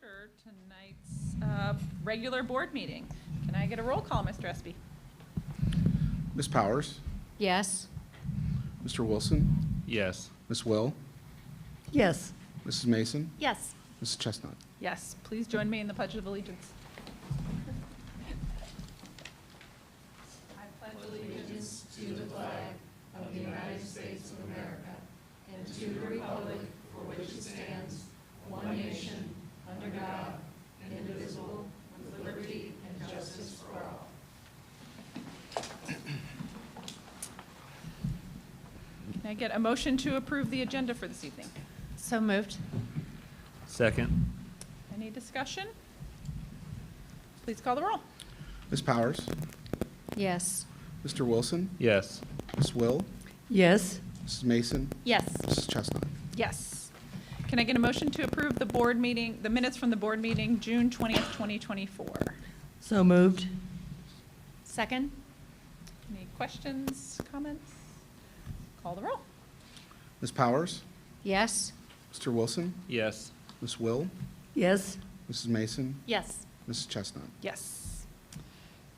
order tonight's regular board meeting. Can I get a roll call, Mr. Espy? Ms. Powers? Yes. Mr. Wilson? Yes. Ms. Will? Yes. Mrs. Mason? Yes. Mrs. Chestnut? Yes, please join me in the Pledge of Allegiance. I pledge allegiance to the flag of the United States of America and to the republic for which it stands, one nation, under God, indivisible, with liberty and justice for all. Can I get a motion to approve the agenda for this evening? So moved. Second. Any discussion? Please call the roll. Ms. Powers? Yes. Mr. Wilson? Yes. Ms. Will? Yes. Mrs. Mason? Yes. Mrs. Chestnut? Yes. Can I get a motion to approve the board meeting, the minutes from the board meeting, June 20th, 2024? So moved. Second. Any questions, comments? Call the roll. Ms. Powers? Yes. Mr. Wilson? Yes. Ms. Will? Yes. Mrs. Mason? Yes. Mrs. Chestnut? Yes.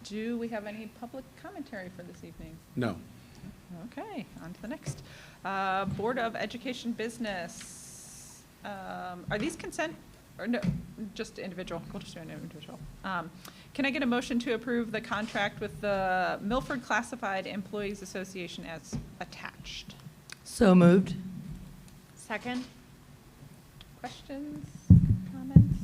Do we have any public commentary for this evening? No. Okay, on to the next. Board of Education Business. Are these consent, or no, just individual? We'll just do an individual. Can I get a motion to approve the contract with the Milford Classified Employees Association as attached? So moved. Second. Questions, comments?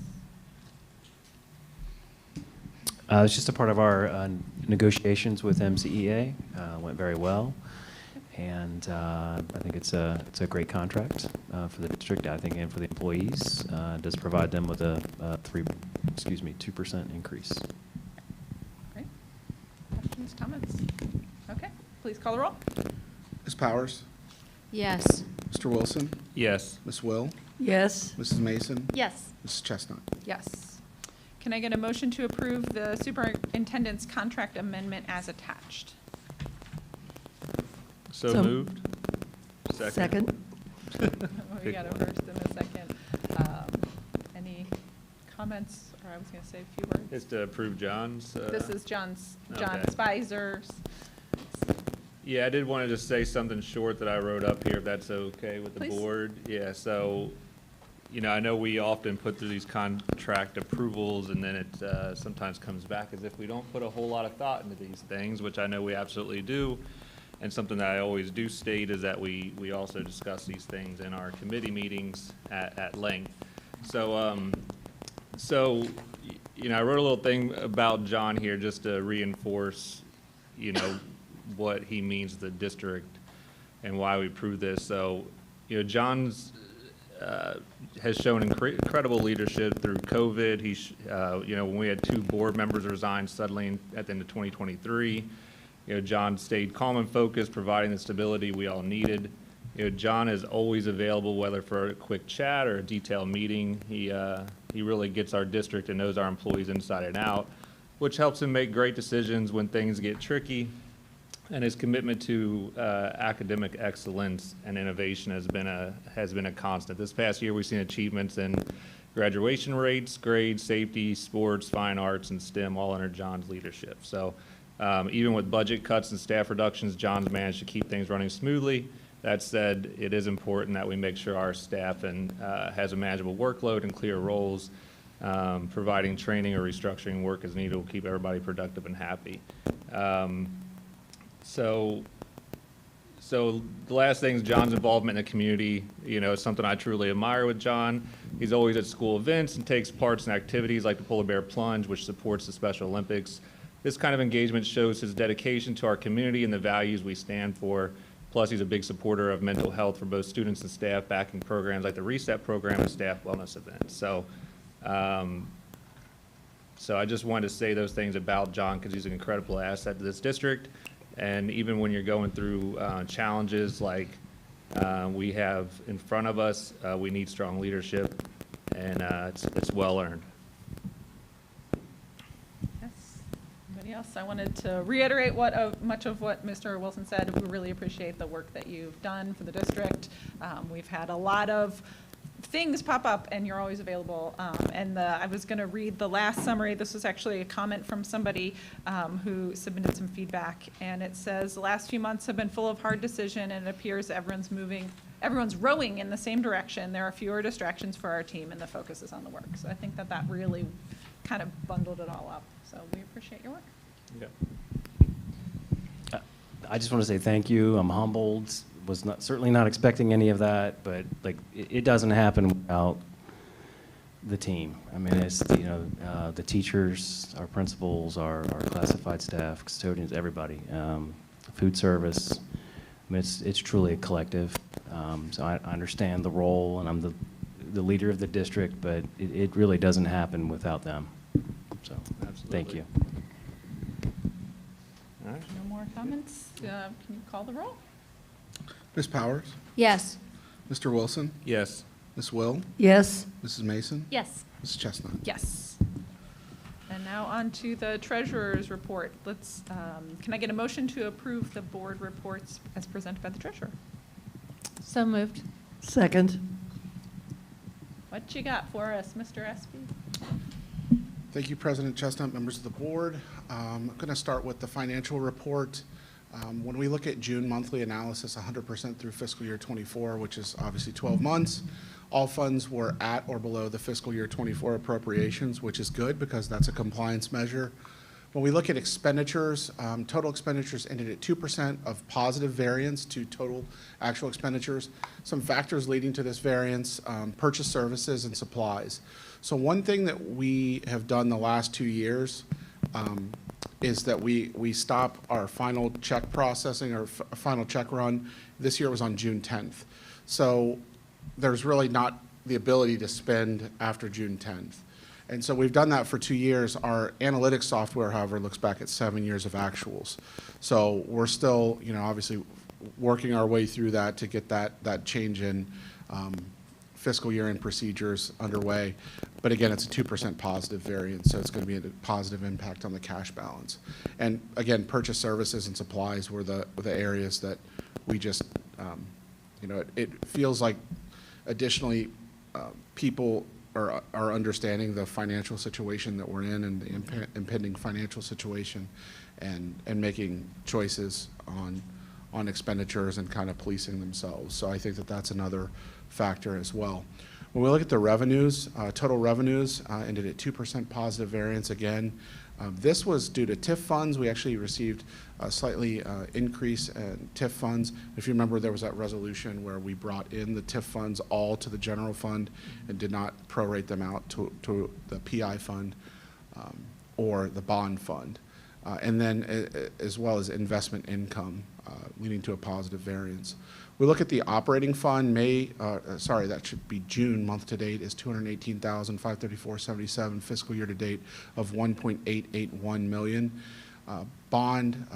It's just a part of our negotiations with MCEA. Went very well, and I think it's a great contract for the district. I think, and for the employees, it does provide them with a 2% increase. Great. Questions, comments? Okay, please call the roll. Ms. Powers? Yes. Mr. Wilson? Yes. Ms. Will? Yes. Mrs. Mason? Yes. Mrs. Chestnut? Yes. Can I get a motion to approve the superintendent's contract amendment as attached? So moved. Second. We got a first and a second. Any comments, or I was going to say a few words? It's to approve John's. This is John okay. Spicer's. Yeah, I did want to just say something short that I wrote up here, if that's okay with the Please. board. Yeah, so, I know we often put through these contract approvals, and then it sometimes comes back as if we don't put a whole lot of thought into these things, which I know we absolutely do. And something that I always do state is that we also discuss these things in our committee meetings at length. So, I wrote a little thing about John here just to reinforce, what he means to the district and why we approve this. So, John's has shown incredible leadership through COVID. When we had 2 board members resign suddenly at the end of 2023, John stayed calm and focused, providing the stability we all needed. John is always available, whether for a quick chat or a detailed meeting. He really gets our district and knows our employees inside and out, which helps him make great decisions when things get tricky. And his commitment to academic excellence and innovation has been a constant. This past year, we've seen achievements in graduation rates, grades, safety, sports, fine arts, and STEM, all under John's leadership. So even with budget cuts and staff reductions, John's managed to keep things running smoothly. That said, it is important that we make sure our staff has a manageable workload and clear roles. Providing training or restructuring work as needed will keep everybody productive and happy. So the last thing is John's involvement in the community, is something I truly admire with John. He's always at school events and takes part in activities like the Polar Bear Plunge, which supports the Special Olympics. This kind of engagement shows his dedication to our community and the values we stand for. Plus, he's a big supporter of mental health for both students and staff, backing programs like the Reset program and staff wellness events. So I just wanted to say those things about John because he's an incredible asset to this district. And even when you're going through challenges like we have in front of us, we need strong leadership, and it's well earned. Yes. Anybody else? I wanted to reiterate much of what Mr. Wilson said. We really appreciate the work that you've done for the district. We've had a lot of things pop up and you're always available. I was going to read the last summary. This was actually a comment from somebody who submitted some feedback. And it says, the last few months have been full of hard decision and it appears everyone's rowing in the same direction. There are fewer distractions for our team and the focus is on the work. So I think that really kind of bundled it all up. So we appreciate your work. Yeah. I just want to say thank you. I'm humbled. Was certainly not expecting any of that, but like it doesn't happen without the team. I mean, it's the teachers, our principals, our classified staff, custodians, everybody, food service. I mean, it's truly a collective. So I understand the role, and I'm the leader of the district, but it really doesn't happen without them. So thank you. All right. No more comments? Can you call the roll? Ms. Powers? Yes. Mr. Wilson? Yes. Ms. Will? Yes. Mrs. Mason? Yes. Mrs. Chestnut? Yes. And now on to the treasurer's report. Can I get a motion to approve the board reports as presented by the treasurer? So moved. Second. What you got for us, Mr. Espy? Thank you, President Chestnut, members of the board. I'm going to start with the financial report. When we look at June monthly analysis, 100% through fiscal year 24, which is obviously 12 months, all funds were at or below the fiscal year 24 appropriations, which is good because that's a compliance measure. When we look at expenditures, total expenditures ended at 2% of positive variance to total actual expenditures. Some factors leading to this variance, purchase services and supplies. So one thing that we have done the last 2 years is that we stop our final check processing or final check run. This year was on June 10th. So there's really not the ability to spend after June 10th. And so we've done that for 2 years. Our analytics software, however, looks back at 7 years of actuals. So we're still, obviously working our way through that to get that change in fiscal year end procedures underway. But again, it's a 2% positive variance, so it's going to be a positive impact on the cash balance. And again, purchase services and supplies were the areas that we just, it feels like additionally people are understanding the financial situation that we're in and the impending financial situation and making choices on expenditures and kind of policing themselves. So I think that that's another factor as well. When we look at the revenues, total revenues ended at 2% positive variance again. This was due to TIF funds. We actually received a slightly increase in TIF funds. If you remember, there was that resolution where we brought in the TIF funds all to the general fund and did not prorate them out to the PI fund or the bond fund. And then as well as investment income leading to a positive variance. We look at the operating fund, that should be June month to date is $218,534.77, fiscal year to date of $1.881 million. Bond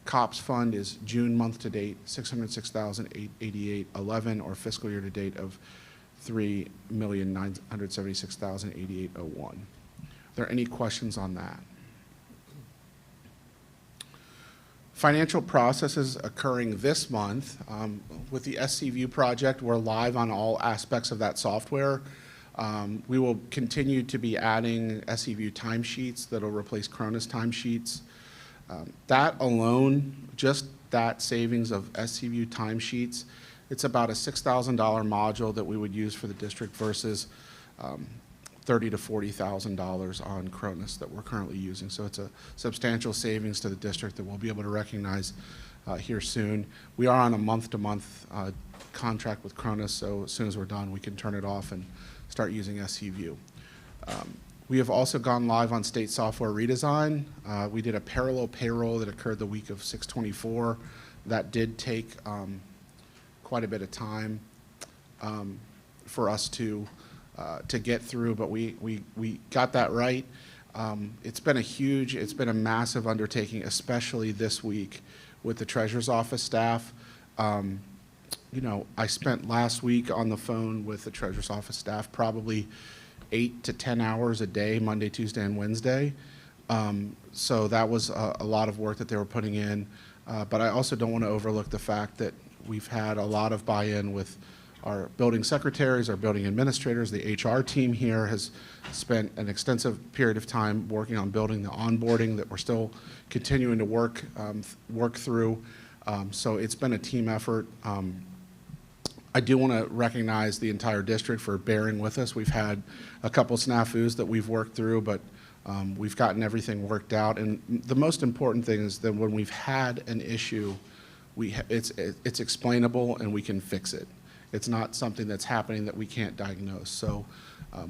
COPS fund is June month to date $606,888.11, or fiscal year to date of $3,976,088.01. Are there any questions on that? Financial processes occurring this month. With the SCView project, we're live on all aspects of that software. We will continue to be adding SCView timesheets that will replace Cronus timesheets. That alone, just that savings of SCView timesheets, it's about a $6,000 module that we would use for the district versus $30,000 to $40,000 on Cronus that we're currently using. So it's a substantial savings to the district that we'll be able to recognize here soon. We are on a month-to-month contract with Cronus, so as soon as we're done, we can turn it off and start using SCView. We have also gone live on state software redesign. We did a parallel payroll that occurred the week of 6/24. That did take quite a bit of time for us to get through, but we got that right. It's been a massive undertaking, especially this week with the treasurer's office staff. I spent last week on the phone with the treasurer's office staff probably 8 to 10 hours a day, Monday, Tuesday, and Wednesday. So that was a lot of work that they were putting in. But I also don't want to overlook the fact that we've had a lot of buy-in with our building secretaries, our building administrators, the HR team here has spent an extensive period of time working on building the onboarding that we're still continuing to work through. So it's been a team effort. I do want to recognize the entire district for bearing with us. We've had a couple snafus that we've worked through, but we've gotten everything worked out. And the most important thing is that when we've had an issue, it's explainable and we can fix it. It's not something that's happening that we can't diagnose. So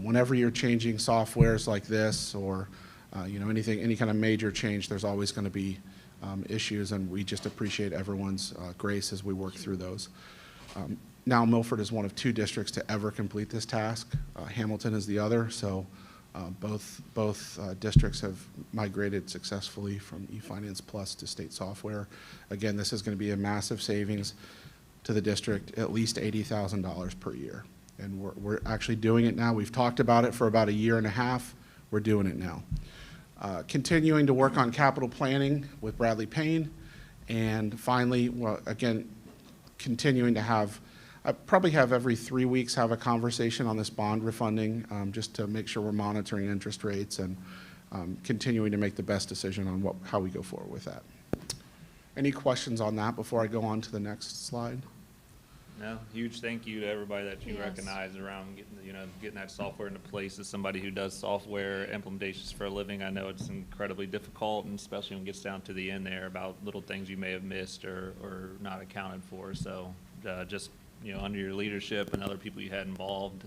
whenever you're changing softwares like this or any kind of major change, there's always going to be issues, and we just appreciate everyone's grace as we work through those. Now Milford is one of 2 districts to ever complete this task. Hamilton is the other, so both districts have migrated successfully from eFinance Plus to state software. Again, this is going to be a massive savings to the district, at least $80,000 per year. And we're actually doing it now. We've talked about it for about a year and a half. We're doing it now. Continuing to work on capital planning with Bradley Payne. And finally, well, again, continuing to I probably have every 3 weeks have a conversation on this bond refunding, just to make sure we're monitoring interest rates and continuing to make the best decision on how we go forward with that. Any questions on that before I go on to the next slide? No, huge thank you to everybody that you Yes. recognize around getting that software into place. As somebody who does software implementations for a living, I know it's incredibly difficult, and especially when it gets down to the end there about little things you may have missed or not accounted for. So just under your leadership and other people you had involved,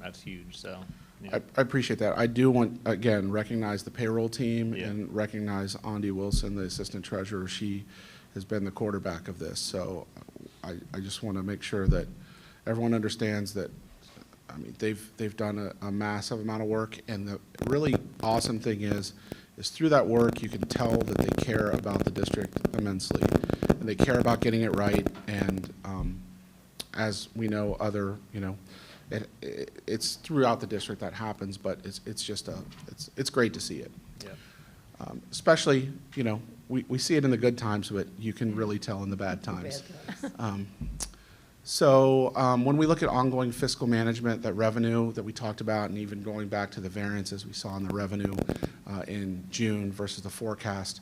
that's huge. So yeah. I appreciate that. I do want, again, recognize the payroll team Yeah. and recognize Andy Wilson, the assistant treasurer. She has been the quarterback of this. So I just want to make sure that everyone understands that, I mean, they've done a massive amount of work. And the really awesome thing is through that work, you can tell that they care about the district immensely. And they care about getting it right. And as we know, it's throughout the district that happens, but it's great to see it. Yeah. Especially, we see it in the good times, but you can really tell in the bad times. So when we look at ongoing fiscal management, that revenue that we talked about, and even going back to the variances we saw in the revenue in June versus the forecast,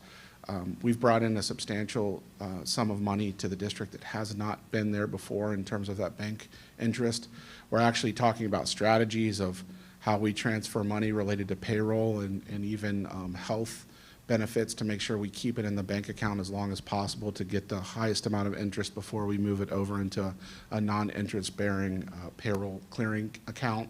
we've brought in a substantial sum of money to the district that has not been there before in terms of that bank interest. We're actually talking about strategies of how we transfer money related to payroll and even health benefits to make sure we keep it in the bank account as long as possible to get the highest amount of interest before we move it over into a non-interest bearing payroll clearing account.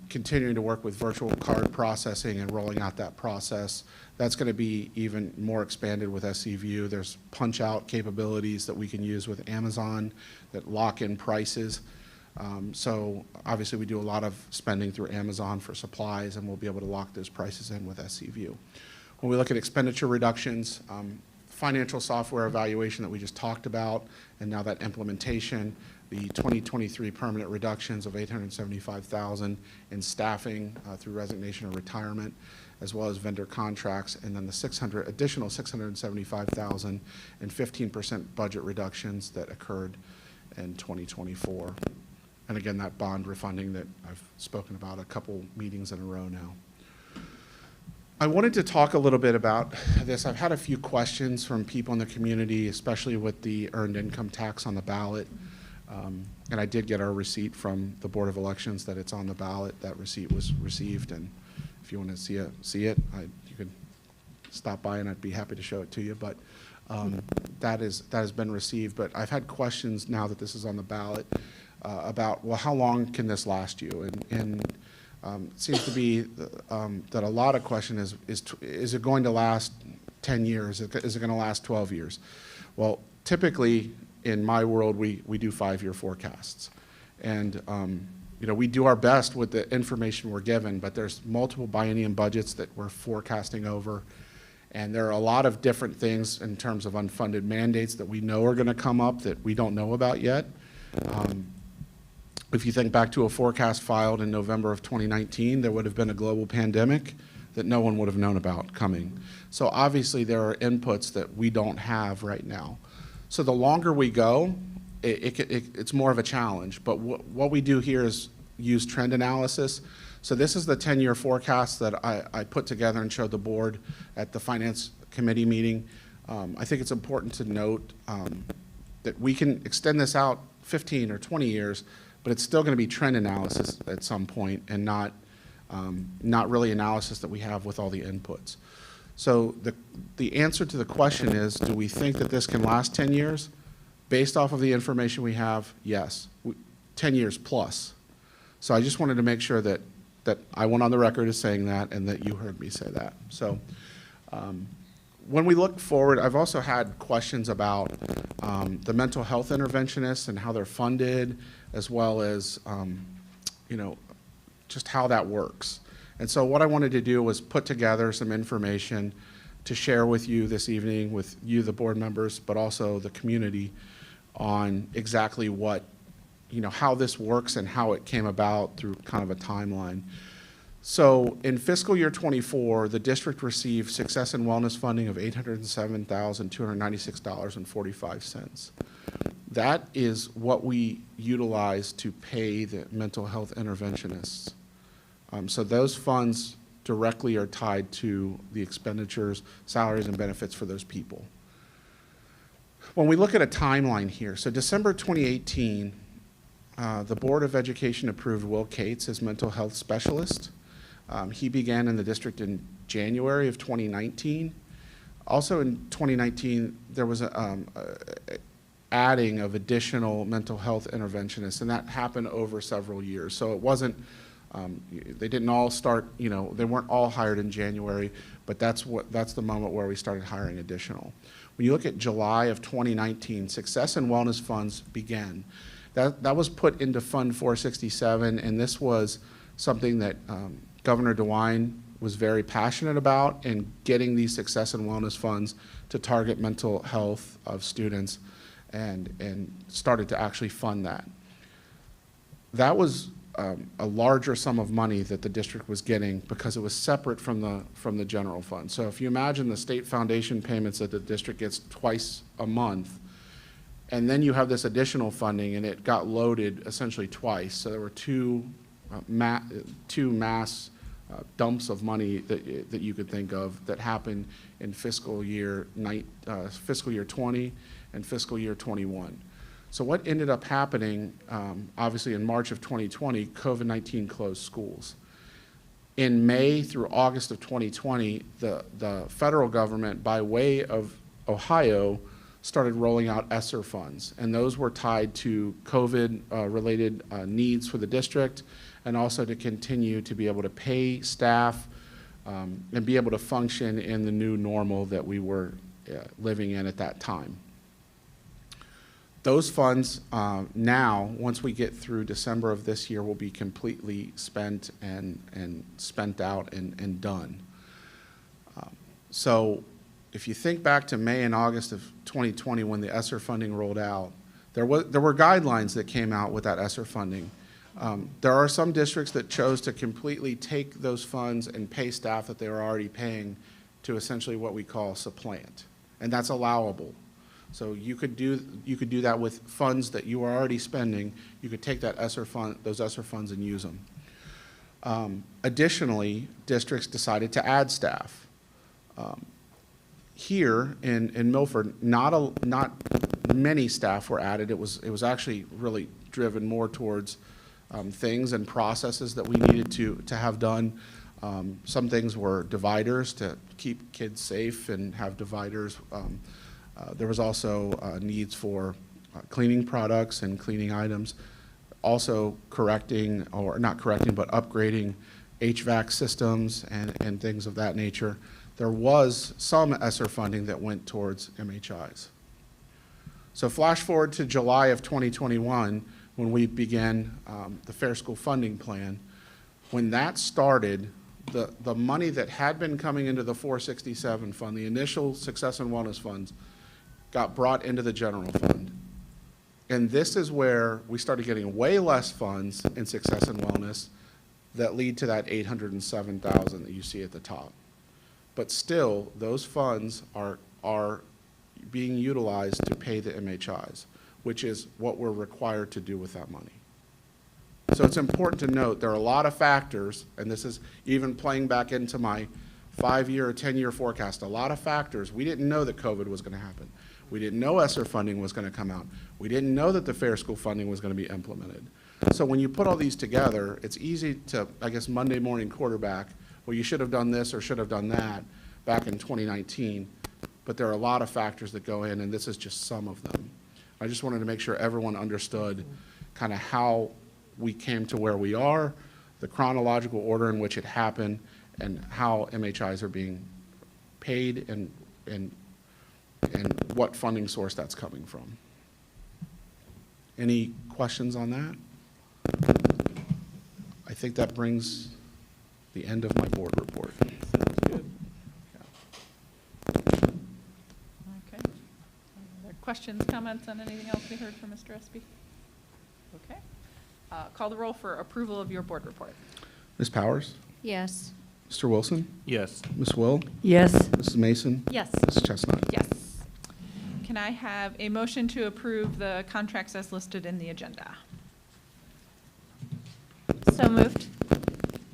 Continuing to work with virtual card processing and rolling out that process. That's going to be even more expanded with SCView. There's punch-out capabilities that we can use with Amazon that lock in prices. So obviously we do a lot of spending through Amazon for supplies, and we'll be able to lock those prices in with SCView. When we look at expenditure reductions, financial software evaluation that we just talked about, and now that implementation, the 2023 permanent reductions of $875,000 in staffing through resignation or retirement, as well as vendor contracts, and then the additional $675,000 and 15% budget reductions that occurred in 2024. And again, that bond refunding that I've spoken about a couple meetings in a row now. I wanted to talk a little bit about this. I've had a few questions from people in the community, especially with the earned income tax on the ballot. And I did get our receipt from the Board of Elections that it's on the ballot. That receipt was received, and if you want to see it, you could stop by and I'd be happy to show it to you. But that has been received. But I've had questions now that this is on the ballot about, well, how long can this last you? And it seems to be that a lot of question is it going to last 10 years? Is it going to last 12 years? Well, typically in my world, we do 5-year forecasts. And we do our best with the information we're given, but there's multiple biennium budgets that we're forecasting over. And there are a lot of different things in terms of unfunded mandates that we know are going to come up that we don't know about yet. If you think back to a forecast filed in November of 2019, there would have been a global pandemic that no one would have known about coming. So obviously there are inputs that we don't have right now. So the longer we go, it's more of a challenge. But what we do here is use trend analysis. So this is the 10-year forecast that I put together and showed the board at the Finance Committee meeting. I think it's important to note that we can extend this out 15 or 20 years, but it's still going to be trend analysis at some point and not really analysis that we have with all the inputs. So the answer to the question is, do we think that this can last 10 years? Based off of the information we have, yes, 10 years plus. So I just wanted to make sure that I went on the record as saying that and that you heard me say that. So when we look forward, I've also had questions about the mental health interventionists and how they're funded, as well as just how that works. And so what I wanted to do was put together some information to share with you this evening, with you, the board members, but also the community, on exactly what, how this works and how it came about through kind of a timeline. So in fiscal year 24, the district received success and wellness funding of $807,296.45. That is what we utilize to pay the mental health interventionists. So those funds directly are tied to the expenditures, salaries, and benefits for those people. When we look at a timeline here, so December 2018, the Board of Education approved Will Cates as mental health specialist. He began in the district in January of 2019. Also in 2019, there was adding of additional mental health interventionists, and that happened over several years. So it wasn't, they didn't all start, they weren't all hired in January, but that's the moment where we started hiring additional. When you look at July of 2019, success and wellness funds began. That was put into Fund 467, and this was something that Governor DeWine was very passionate about, in getting these success and wellness funds to target mental health of students, and started to actually fund that. That was a larger sum of money that the district was getting because it was separate from the general fund. So if you imagine the state foundation payments that the district gets twice a month, and then you have this additional funding, and it got loaded essentially twice. So there were two mass dumps of money that you could think of that happened in fiscal year 20 and fiscal year 21. So what ended up happening, obviously in March of 2020, COVID-19 closed schools. In May through August of 2020, the federal government, by way of Ohio, started rolling out ESSER funds, and those were tied to COVID-related needs for the district, and also to continue to be able to pay staff and be able to function in the new normal that we were living in at that time. Those funds now, once we get through December of this year, will be completely spent and spent out and done. So if you think back to May and August of 2020, when the ESSER funding rolled out, there were guidelines that came out with that ESSER funding. There are some districts that chose to completely take those funds and pay staff that they were already paying to essentially what we call supplant, and that's allowable. So you could do that with funds that you are already spending. You could take that those ESSER funds and use them. Additionally, districts decided to add staff. Here in Milford, not many staff were added. It was actually really driven more towards things and processes that we needed to have done. Some things were dividers to keep kids safe and have dividers. There was also needs for cleaning products and cleaning items, also correcting, or not correcting, but upgrading HVAC systems and things of that nature. There was some ESSER funding that went towards MHIs. So flash forward to July of 2021, when we began the Fair School Funding Plan. When that started, the money that had been coming into the 467 fund, the initial success and wellness funds, got brought into the general fund. And this is where we started getting way less funds in success and wellness that lead to that $807,000 that you see at the top. But still, those funds are being utilized to pay the MHIs, which is what we're required to do with that money. So it's important to note there are a lot of factors, and this is even playing back into my 5-year or 10-year forecast, a lot of factors. We didn't know that COVID was going to happen. We didn't know ESSER funding was going to come out. We didn't know that the fair school funding was going to be implemented. So when you put all these together, it's easy to, I guess, Monday morning quarterback, well, you should have done this or should have done that back in 2019. But there are a lot of factors that go in, and this is just some of them. I just wanted to make sure everyone understood kind of how we came to where we are, the chronological order in which it happened, and how MHIs are being paid and what funding source that's coming from. Any questions on that? I think that brings the end of my board report. Okay. Any other questions, comments on anything else we heard from Mr. Espy? Okay. Call the roll for approval of your board report. Ms. Powers? Yes. Mr. Wilson? Yes. Ms. Will? Yes. Mrs. Mason? Yes. Mrs. Chestnut? Yes. Can I have a motion to approve the contracts as listed in the agenda? So moved.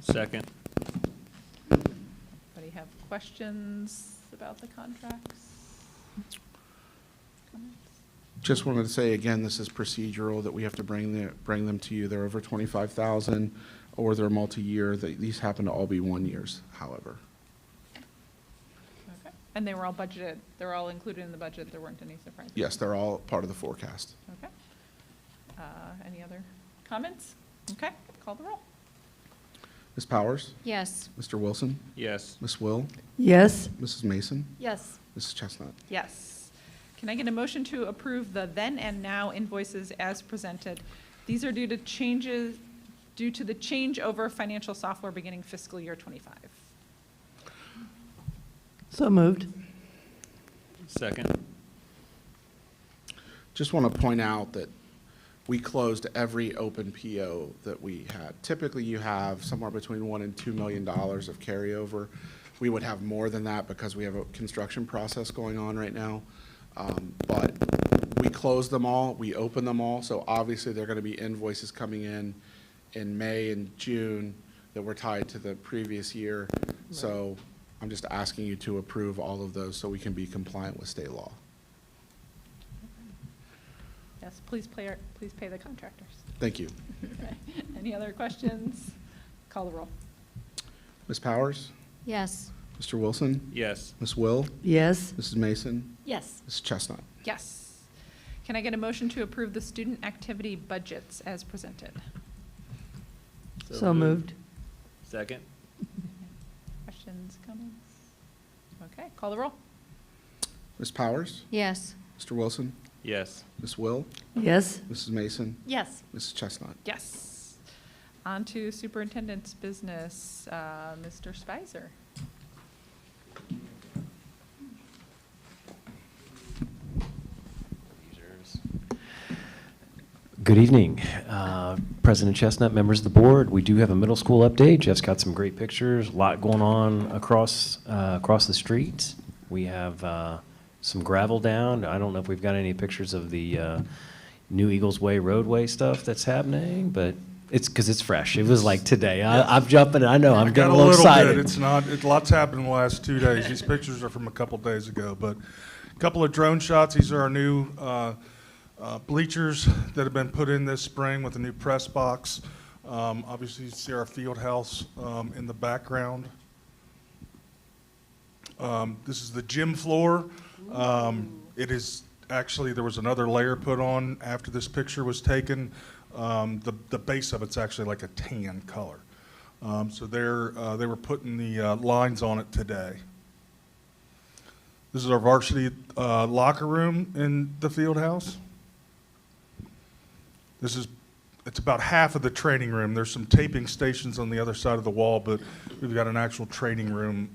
Second. Anybody have questions about the contracts? Comments? Just wanted to say again, this is procedural, that we have to bring them to you. They're over 25,000, or they're multi-year. These happen to all be 1 years, however. Okay. And they were all budgeted, they were all included in the budget, there weren't any surprises? Yes, they're all part of the forecast. Okay. Any other comments? Okay, call the roll. Ms. Powers? Yes. Mr. Wilson? Yes. Ms. Will? Yes. Mrs. Mason? Yes. Mrs. Chestnut? Yes. Can I get a motion to approve the then and now invoices as presented? These are due to the changeover financial software beginning fiscal year '25. So moved. Second. Just want to point out that we closed every open PO that we had. Typically, you have somewhere between $1 and $2 million of carryover. We would have more than that because we have a construction process going on right now. But we closed them all, we opened them all, so obviously there are going to be invoices coming in May and June that were tied to the previous year. So I'm just asking you to approve all of those so we can be compliant with state law. Yes, please pay the contractors. Thank you. Okay. Any other questions? Call the roll. Ms. Powers? Yes. Mr. Wilson? Yes. Ms. Will? Yes. Mrs. Mason? Yes. Mrs. Chestnut? Yes. Can I get a motion to approve the student activity budgets as presented? So moved. Second. Questions, comments? Okay, call the roll. Ms. Powers? Yes. Mr. Wilson? Yes. Ms. Will? Yes. Mrs. Mason? Yes. Mrs. Chestnut? Yes. On to superintendent's business, Mr. Spicer. Good evening, President Chestnut, members of the board. We do have a middle school update. Jeff's got some great pictures, a lot going on across the street. We have some gravel down. I don't know if we've got any pictures of the New Eagles Way roadway stuff that's happening, but it's because it's fresh. It was like today. I'm jumping. I know. I'm getting a little excited. Bit. It's not. Lots happened in the last 2 days. These pictures are from a couple days ago, but a couple of drone shots. These are our new bleachers that have been put in this spring with a new press box. Obviously, you see our field house in the background. This is the gym floor. It is actually, there was another layer put on after this picture was taken. The base of it's actually like a tan color. So they were putting the lines on it today. This is our varsity locker room in the field house. It's about half of the training room. There's some taping stations on the other side of the wall, but we've got an actual training room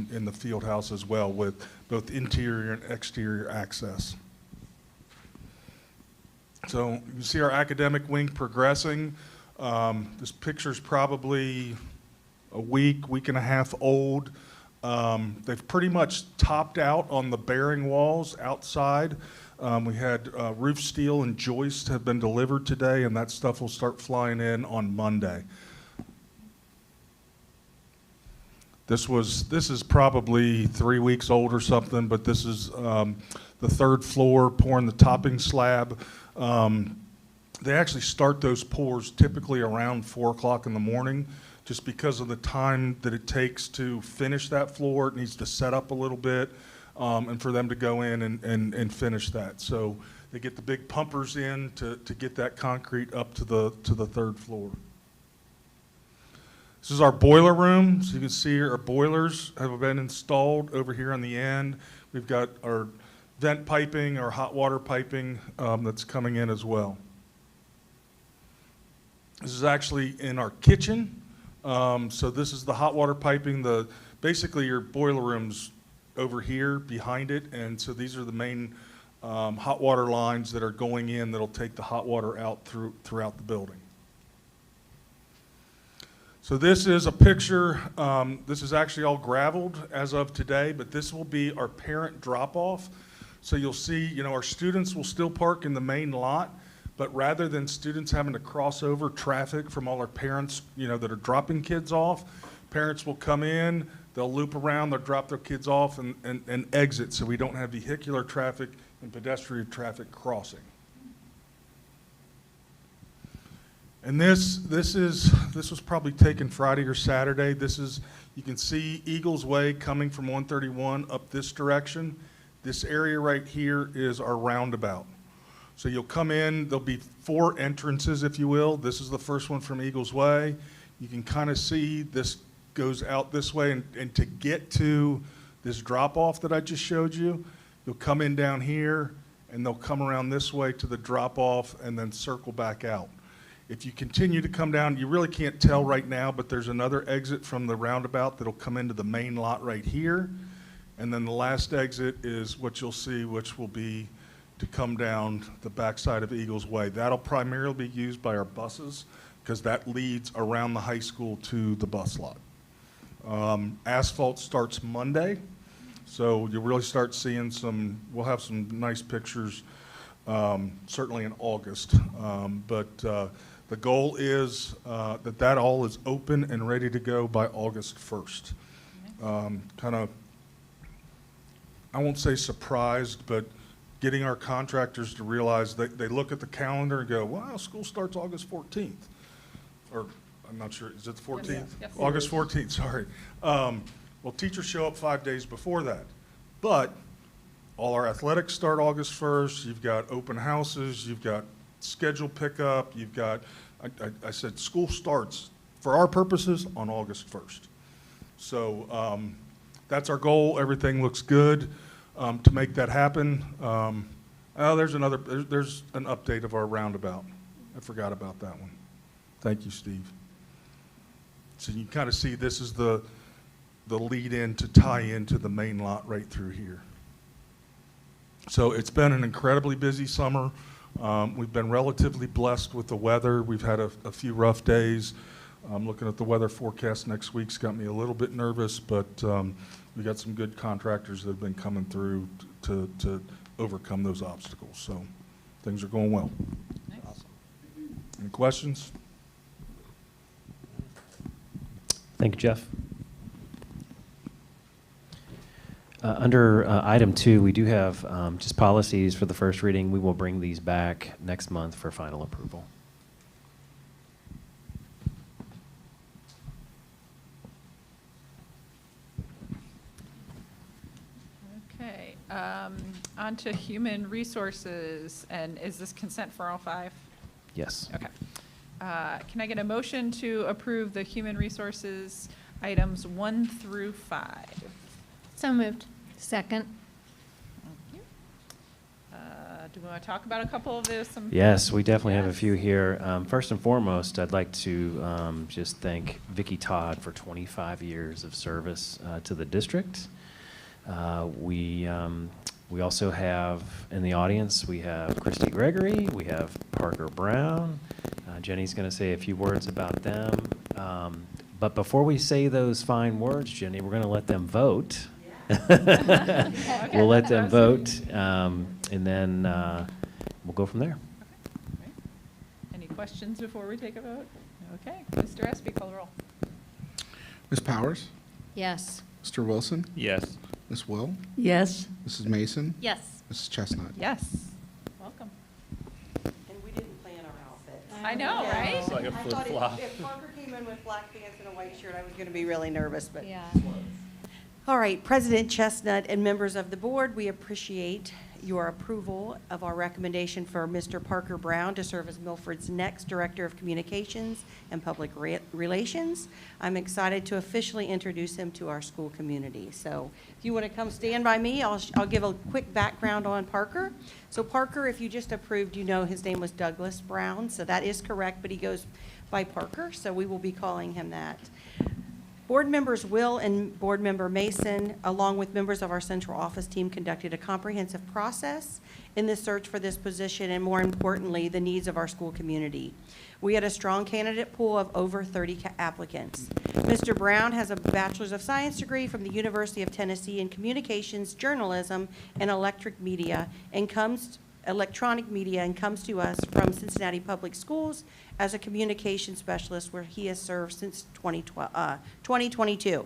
in the field house as well, with both interior and exterior access. So you can see our academic wing progressing. This picture's probably a week and a half old. They've pretty much topped out on the bearing walls outside. We had roof steel and joist have been delivered today, and that stuff will start flying in on Monday. This is probably 3 weeks old or something, but this is the third floor, pouring the topping slab. They actually start those pours typically around 4 o'clock in the morning, just because of the time that it takes to finish that floor. It needs to set up a little bit, and for them to go in and finish that. So they get the big pumpers in to get that concrete up to the third floor. This is our boiler room. So you can see our boilers have been installed over here on the end. We've got our vent piping, our hot water piping that's coming in as well. This is actually in our kitchen. So this is the hot water piping. Basically your boiler room's over here behind it, and so these are the main hot water lines that are going in that'll take the hot water out throughout the building. So this is a picture. This is actually all gravelled as of today, but this will be our parent drop-off. So you'll see, our students will still park in the main lot, but rather than students having to cross over traffic from all our parents, that are dropping kids off, parents will come in, they'll loop around, they'll drop their kids off and exit, so we don't have vehicular traffic and pedestrian traffic crossing. And this was probably taken Friday or Saturday. You can see Eagles Way coming from 131 up this direction. This area right here is our roundabout. So you'll come in, there'll be 4 entrances, if you will. This is the first one from Eagles Way. You can kind of see this goes out this way, and to get to this drop-off that I just showed you, you'll come in down here, and they'll come around this way to the drop-off and then circle back out. If you continue to come down, you really can't tell right now, but there's another exit from the roundabout that'll come into the main lot right here. And then the last exit is what you'll see, which will be to come down the backside of Eagles Way. That'll primarily be used by our buses, because that leads around the high school to the bus lot. Asphalt starts Monday, so you'll really start seeing we'll have some nice pictures certainly in August. But the goal is that all is open and ready to go by August 1st. Kind of, I won't say surprised, but getting our contractors to realize that they look at the calendar and go, wow, school starts August 14th. Or I'm not sure, is it the 14th? Yes. August 14th, sorry. Well, teachers show up 5 days before that. But all our athletics start August 1st. You've got open houses. You've got schedule pickup. You've got, I said school starts, for our purposes, on August 1st. So that's our goal. Everything looks good to make that happen. There's an update of our roundabout. I forgot about that one. Thank you, Steve. So you can kind of see this is the lead in to tie into the main lot right through here. So it's been an incredibly busy summer. We've been relatively blessed with the weather. We've had a few rough days. Looking at the weather forecast next week's got me a little bit nervous, but we got some good contractors that have been coming through to overcome those obstacles. So things are going well. Nice. Any questions? Thank you, Jeff. Under item 2, we do have just policies for the first reading. We will bring these back next month for final approval. Okay, on to human resources, and is this consent for all 5? Yes. Okay. Can I get a motion to approve the human resources items 1 through 5? So moved. Second. Thank you. Do we want to talk about a couple of this? Yes, we definitely have a Yes. few here. First and foremost, I'd like to just thank Vicki Todd for 25 years of service to the district. We also have in the audience, we have Christy Gregory, we have Parker Brown. Jenny's going to say a few words about them. But before we say those fine words, Jenny, we're going to let them vote. We'll let them vote, and then we'll go from there. Right. Any questions before we take a vote? Okay, Mr. Espy, call the roll. Ms. Powers? Yes. Mr. Wilson? Yes. Ms. Will? Yes. Mrs. Mason? Yes. Mrs. Chestnut? Yes. Welcome. And we didn't plan our outfits. I know, right? It's like a I thought flip-flop. if Parker came in with black pants and a white shirt, I was going to be really nervous, but. Yeah. All right, President Chestnut and members of the board, we appreciate your approval of our recommendation for Mr. Parker Brown to serve as Milford's next Director of Communications and Public Relations. I'm excited to officially introduce him to our school community. So if you want to come stand by me, I'll give a quick background on Parker. So Parker, if you just approved, you know his name was Douglas Brown, so that is correct, but he goes by Parker, so we will be calling him that. Board members Will and Board member Mason, along with members of our central office team, conducted a comprehensive process in the search for this position and, more importantly, the needs of our school community. We had a strong candidate pool of over 30 applicants. Mr. Brown has a Bachelor's of Science degree from the University of Tennessee in Communications, Journalism, and Electronic Media, and comes to us from Cincinnati Public Schools as a communication specialist, where he has served since 2022.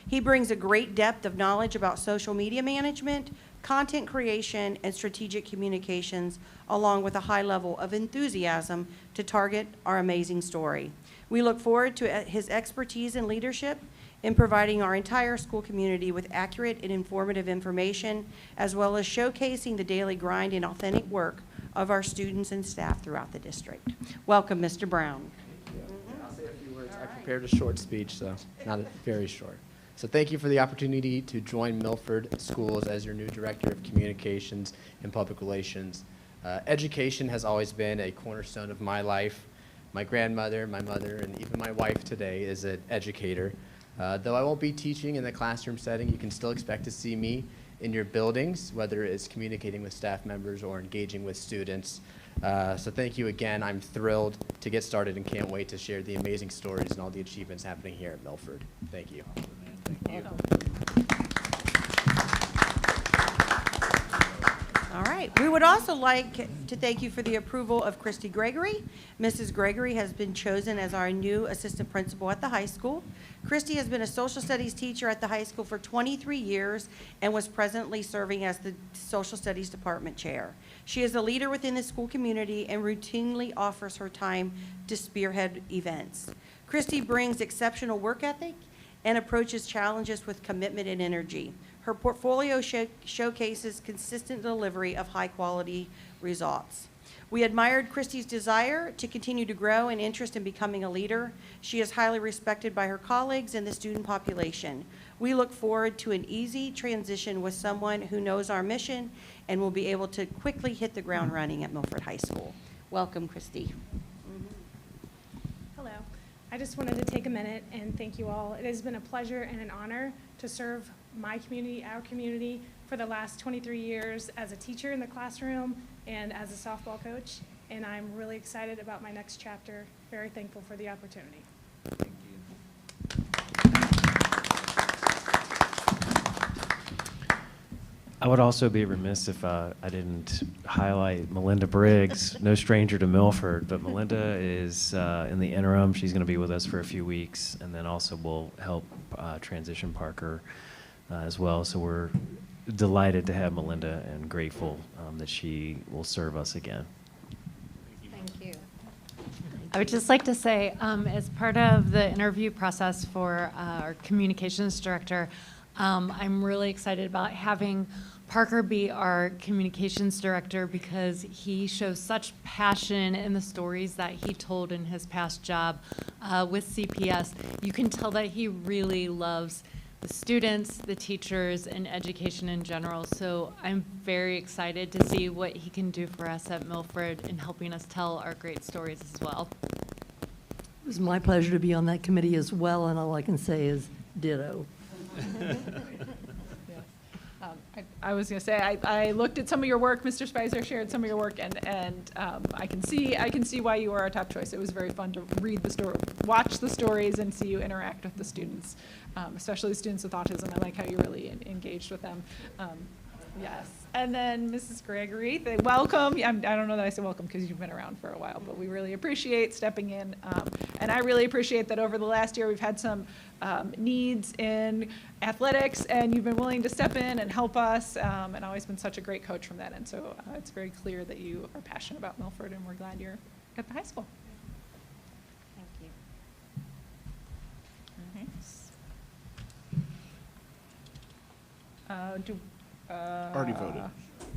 He brings a great depth of knowledge about social media management, content creation, and strategic communications, along with a high level of enthusiasm to target our amazing story. We look forward to his expertise and leadership in providing our entire school community with accurate and informative information, as well as showcasing the daily grind and authentic work of our students and staff throughout the district. Welcome, Mr. Brown. I'll say a few words. I prepared a short speech, so not very short. So thank you for the opportunity to join Milford Schools as your new Director of Communications and Public Relations. Education has always been a cornerstone of my life. My grandmother, my mother, and even my wife today is an educator. Though I won't be teaching in the classroom setting, you can still expect to see me in your buildings, whether it's communicating with staff members or engaging with students. So thank you again. I'm thrilled to get started and can't wait to share the amazing stories and all the achievements happening here at Milford. Thank you. All right. We would also like to thank you for the approval of Christy Gregory. Mrs. Gregory has been chosen as our new assistant principal at the high school. Christy has been a social studies teacher at the high school for 23 years and was presently serving as the social studies department chair. She is a leader within the school community and routinely offers her time to spearhead events. Christy brings exceptional work ethic and approaches challenges with commitment and energy. Her portfolio showcases consistent delivery of high-quality results. We admired Christy's desire to continue to grow and interest in becoming a leader. She is highly respected by her colleagues and the student population. We look forward to an easy transition with someone who knows our mission and will be able to quickly hit the ground running at Milford High School. Welcome, Christy. Hello. I just wanted to take a minute and thank you all. It has been a pleasure and an honor to serve my community, our community, for the last 23 years as a teacher in the classroom and as a softball coach. And I'm really excited about my next chapter. Very thankful for the opportunity. Thank you. I would also be remiss if I didn't highlight Melinda Briggs, no stranger to Milford, but Melinda is in the interim. She's going to be with us for a few weeks, and then also will help transition Parker as well. So we're delighted to have Melinda and grateful that she will serve us again. Thank you. I would just like to say, as part of the interview process for our communications director, I'm really excited about having Parker be our communications director because he shows such passion in the stories that he told in his past job with CPS. You can tell that he really loves the students, the teachers, and education in general. So I'm very excited to see what he can do for us at Milford in helping us tell our great stories as well. It was my pleasure to be on that committee as well, and all I can say is ditto. I was going to say, I looked at some of your work, Mr. Spicer shared some of your work, and I can see why you are our top choice. It was very fun to read the story, watch the stories, and see you interact with the students, especially students with autism. I like how you really engaged with them. Yes. And then Mrs. Gregory, welcome. I don't know that I said welcome because you've been around for a while, but we really appreciate stepping in. And I really appreciate that over the last year we've had some needs in athletics, and you've been willing to step in and help us, and always been such a great coach from that. And so it's very clear that you are passionate about Milford, and we're glad you're at the high school. Thank you. Already voted.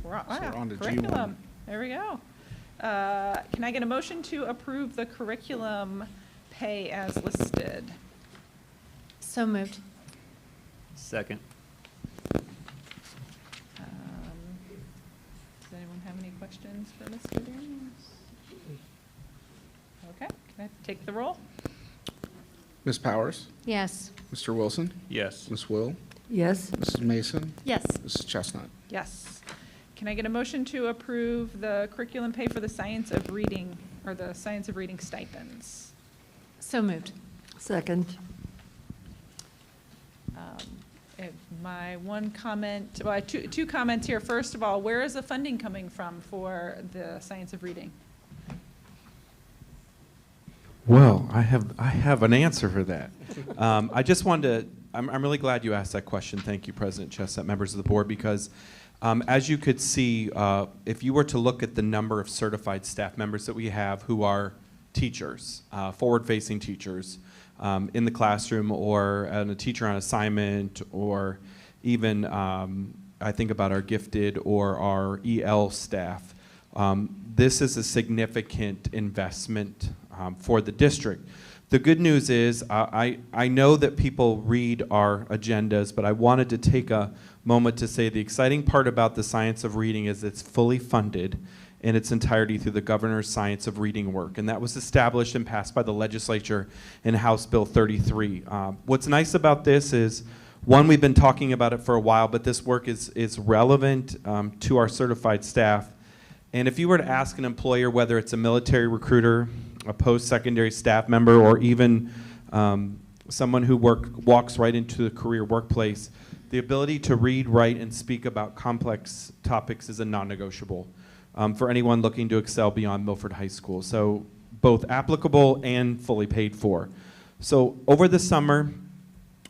We're on, So we're on to curriculum. G1. There we go. Can I get a motion to approve the curriculum pay as listed? So moved. Second. Does anyone have any questions for Mr. Daniels? Okay, can I take the roll? Ms. Powers? Yes. Mr. Wilson? Yes. Ms. Will? Yes. Mrs. Mason? Yes. Mrs. Chestnut? Yes. Can I get a motion to approve the curriculum pay for the science of reading, or the science of reading stipends? So moved. Second. My one comment, well, I have two comments here. First of all, where is the funding coming from for the science of reading? Well, I have an answer for that. I just wanted to, I'm really glad you asked that question. Thank you, President Chestnut, members of the board, because as you could see, if you were to look at the number of certified staff members that we have who are teachers, forward-facing teachers in the classroom, or a teacher on assignment, or even I think about our gifted or our EL staff, this is a significant investment for the district. The good news is I know that people read our agendas, but I wanted to take a moment to say the exciting part about the science of reading is it's fully funded in its entirety through the governor's science of reading work, and that was established and passed by the legislature in House Bill 33. What's nice about this is, one, we've been talking about it for a while, but this work is relevant to our certified staff. And if you were to ask an employer, whether it's a military recruiter, a post-secondary staff member, or even someone who walks right into the career workplace, the ability to read, write, and speak about complex topics is a non-negotiable for anyone looking to excel beyond Milford High School. So both applicable and fully paid for. So over the summer,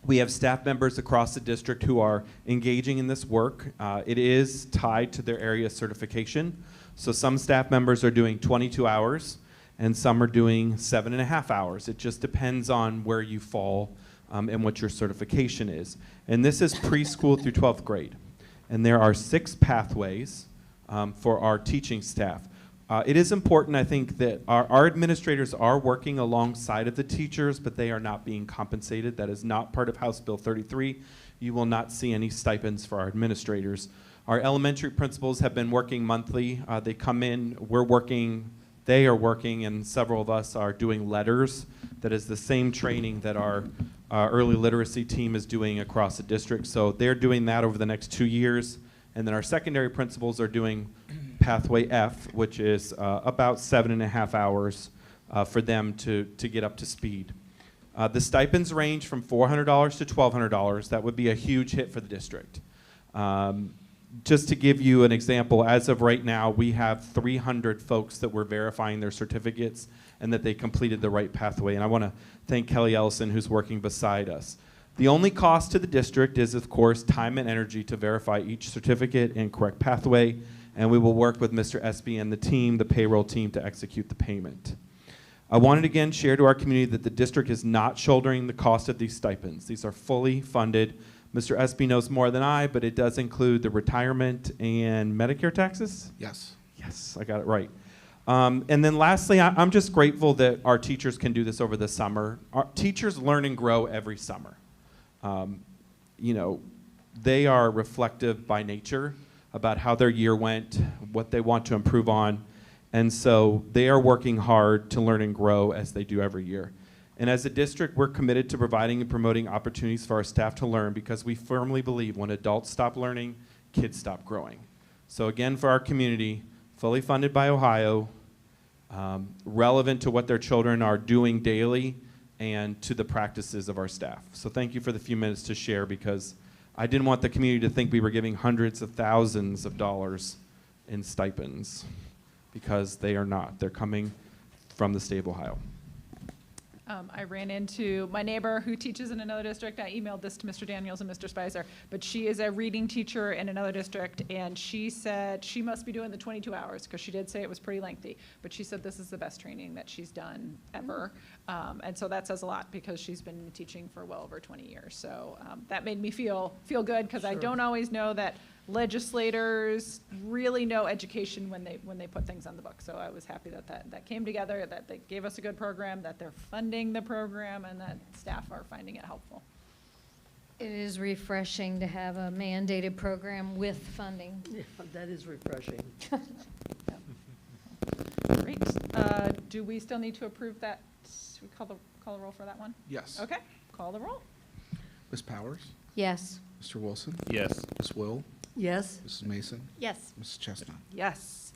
we have staff members across the district who are engaging in this work. It is tied to their area certification. So some staff members are doing 22 hours, and some are doing 7.5 hours. It just depends on where you fall and what your certification is. And this is preschool through 12th grade. And there are 6 pathways for our teaching staff. It is important, I think, that our administrators are working alongside of the teachers, but they are not being compensated. That is not part of House Bill 33. You will not see any stipends for our administrators. Our elementary principals have been working monthly. They come in, we're working, they are working, and several of us are doing letters. That is the same training that our early literacy team is doing across the district. So they're doing that over the next 2 years. And then our secondary principals are doing Pathway F, which is about 7.5 hours for them to get up to speed. The stipends range from $400 to $1,200. That would be a huge hit for the district. Just to give you an example, as of right now, we have 300 folks that we're verifying their certificates and that they completed the right pathway. And I want to thank Kelly Ellison, who's working beside us. The only cost to the district is, of course, time and energy to verify each certificate and correct pathway, and we will work with Mr. Espy and the team, the payroll team, to execute the payment. I wanted to again share to our community that the district is not shouldering the cost of these stipends. These are fully funded. Mr. Espy knows more than I, but it does include the retirement and Medicare taxes? Yes. Yes, I got it right. And then lastly, I'm just grateful that our teachers can do this over the summer. Our teachers learn and grow every summer. You know, they are reflective by nature about how their year went, what they want to improve on, and so they are working hard to learn and grow as they do every year. And as a district, we're committed to providing and promoting opportunities for our staff to learn, because we firmly believe when adults stop learning, kids stop growing. So again, for our community, fully funded by Ohio, relevant to what their children are doing daily and to the practices of our staff. So thank you for the few minutes to share, because I didn't want the community to think we were giving hundreds of thousands of dollars in stipends, because they are not. They're coming from the state of Ohio. I ran into my neighbor who teaches in another district. I emailed this to Mr. Daniels and Mr. Spicer, but she is a reading teacher in another district, and she said she must be doing the 22 hours, because she did say it was pretty lengthy, but she said this is the best training that she's done ever. And so that says a lot, because she's been teaching for well over 20 years. So that made me feel good, because I don't always know that legislators really know education when they put things on the book. So I was happy that came together, that they gave us a good program, that they're funding the program, and that staff are finding it helpful. It is refreshing to have a mandated program with funding. Yeah, that is refreshing. Great. Do we still need to approve that? We call the roll for that one? Yes. Okay, call the roll. Ms. Powers? Yes. Mr. Wilson? Yes. Ms. Will? Yes, Mrs. Mason? Yes. Mrs. Chestnut? Yes.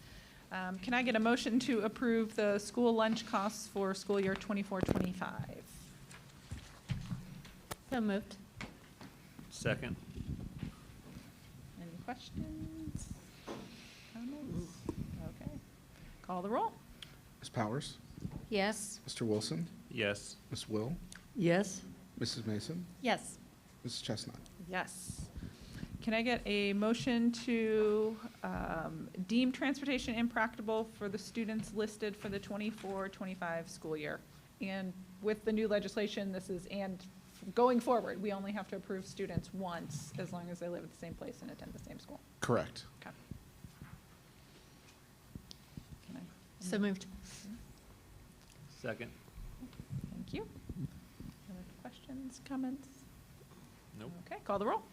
Can I get a motion to approve the school lunch costs for school year 24-25? So moved. Second. Any questions? Comments? Okay. Call the roll. Ms. Powers? Yes. Mr. Wilson? Yes. Ms. Will? yes, Mrs. Mason? Yes. Mrs. Chestnut? Yes. Can I get a motion to deem transportation impracticable for the students listed for the 24-25 school year? And with the new legislation, going forward, we only have to approve students once, as long as they live at the same place and attend the same school. Correct. Okay. Can I- So moved. Second. Thank you. Other questions, comments? Nope. Okay, call the roll.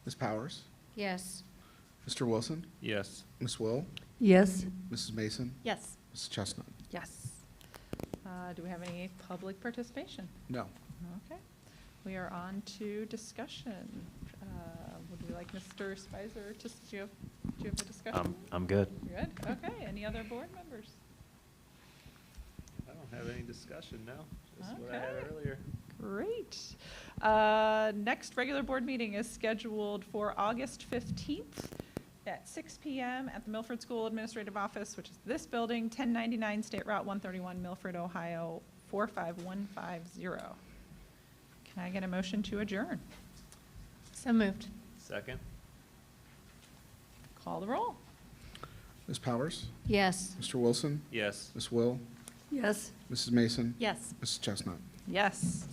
Ms. Powers? Yes. Mr. Wilson? Yes. Ms. Will? yes. Mrs. Mason? Yes. Mrs. Chestnut? Yes. Do we have any public participation? No. Okay. We are on to discussion. Would we like Mr. Spicer to, do you have a discussion? I'm good. You're good? Okay. Any other board members? I don't have any discussion now, just what I had Okay. earlier. Great. Next regular board meeting is scheduled for August 15th at 6 p.m. at the Milford School Administrative Office, which is this building, 1099 State Route 131, Milford, Ohio, 45150. Can I get a motion to adjourn? So moved. Second. Call the roll. Ms. Powers? Yes. Mr. Wilson? Yes. Ms. Will? Yes. Mrs. Mason? Yes. Mrs. Chestnut? Yes.